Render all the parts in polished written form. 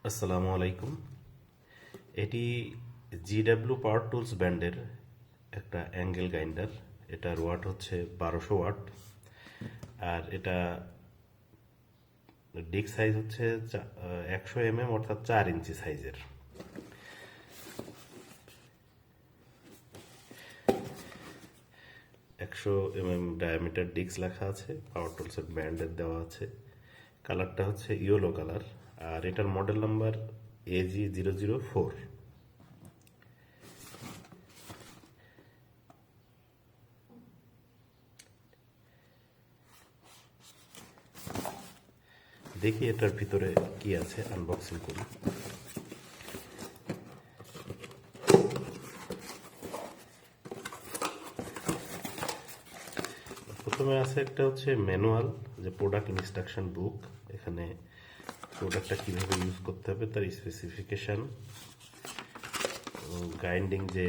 আসসালামু আলাইকুম। এটি জিডব্লিউ পাওয়ার টুলস ব্র্যান্ডের একটা অ্যাঙ্গেল গ্রাইন্ডার। এটার ওয়াট হচ্ছে 1200 ওয়াট, আর এটা ডিস্ক সাইজ হচ্ছে 100 অর্থাৎ 4 ইঞ্চি সাইজের। একশো ডায়ামিটার ডিস্ক লেখা আছে, পাওয়ার টুলসের ব্র্যান্ডের দেওয়া আছে। কালারটা হচ্ছে ইয়েলো কালার, আর এটার মডেল নাম্বার AG004। দেখি এটার ভিতরে কি আছে, আনবক্সিং করি। প্রথমে আছে একটা হচ্ছে ম্যানুয়াল, যে প্রোডাক্ট ইনস্ট্রাকশন বুক। এখানে প্রোডাক্টটা কিভাবে ইউজ করতে হবে তার স্পেসিফিকেশন, গ্রাইন্ডিং যে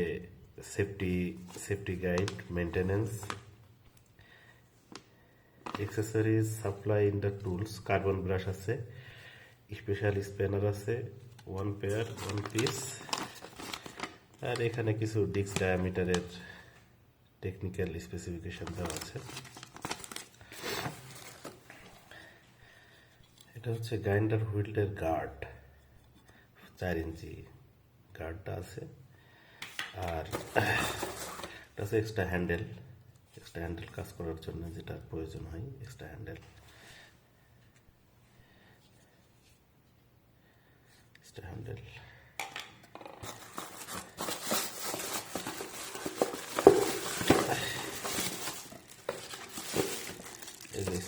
safety guide, maintenance, accessories, supply in the tools, carbon brush আছে, স্পেশাল স্প্যানার আছে, ওয়ান পিস, আর এখানে কিছু ডিস্ক ডায়ামিটারের টেকনিক্যাল স্পেসিফিকেশন দেওয়া আছে। এটা হচ্ছে গ্রাইন্ডার হুইলের গার্ড, 4 ইঞ্চি গার্ডটা আছে। আর এটা হচ্ছে এক্সট্রা হ্যান্ডেল কাজ করার জন্য যেটা প্রয়োজন হয়, এক্সট্রা হ্যান্ডেল।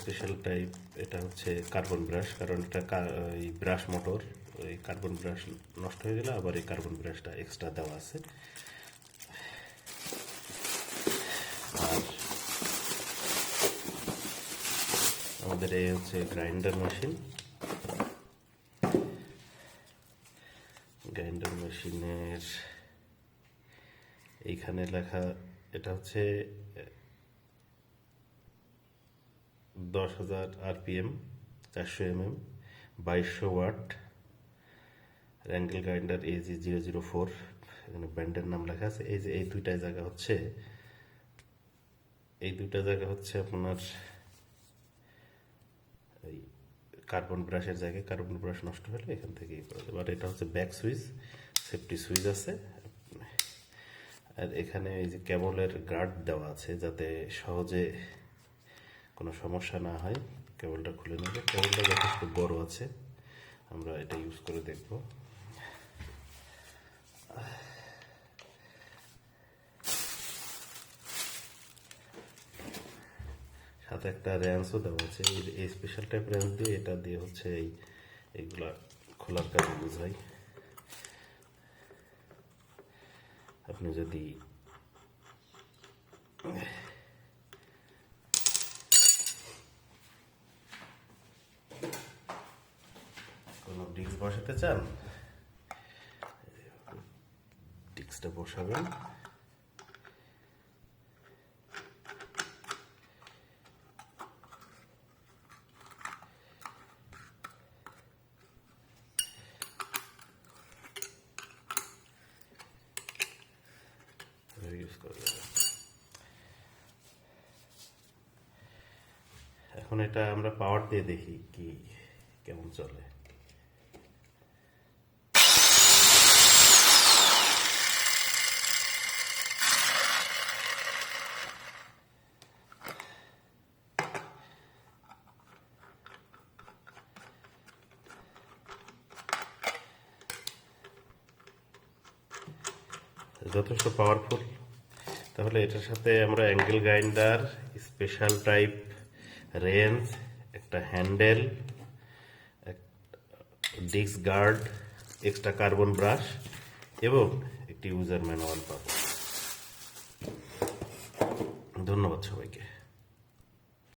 স্পেশাল টাইপ, এটা হচ্ছে কার্বন ব্রাশ, কারণ এটা এই ব্রাশ মোটর, ওই কার্বন ব্রাশ নষ্ট হয়ে গেলে আবার এই কার্বন ব্রাশটা এক্সট্রা দেওয়া আছে। আর আমাদের এই হচ্ছে গ্রাইন্ডার মেশিনের এইখানে লেখা, এটা হচ্ছে 10,000 RPM, 400 2200 watt angle grinder AG004। এখানে ব্র্যান্ডের নাম লেখা আছে। এই যে এই দুইটা জায়গা হচ্ছে আপনার এই কার্বন ব্রাশের জায়গায়, কার্বন ব্রাশ নষ্ট হলে এখান থেকে করা যাবে। আর এটা হচ্ছে ব্যাক সুইচ, সেফটি সুইচ আছে। আর এখানে এই যে কেবলের গার্ড দেওয়া আছে, যাতে সহজে কোনো সমস্যা না হয়। কেবলটা খুলে নেবে। কেবলটা যথেষ্ট বড় আছে, আমরা এটা ইউজ করে দেখব। সাথে একটা র্যান্সও দেওয়া আছে। এই স্পেশাল টাইপ র্যান্স দিয়ে, এটা দিয়ে হচ্ছে এইগুলা খোলার কাজে ইউজ হয়। আপনি যদি কোনো ডিস্ক বসাতে চান, ডিস্কটা বসাবেন। ইউজ করবেন। এখন এটা আমরা পাওয়ার দিয়ে দেখি কি কেমন চলে। যথেষ্ট পাওয়ারফুল। তাহলে এটার সাথে আমরা angle grinder, special type wrench, একটা handle, disc guard, extra carbon brush এবং একটি ইউজার ম্যানুয়াল পাবো। ধন্যবাদ সবাইকে।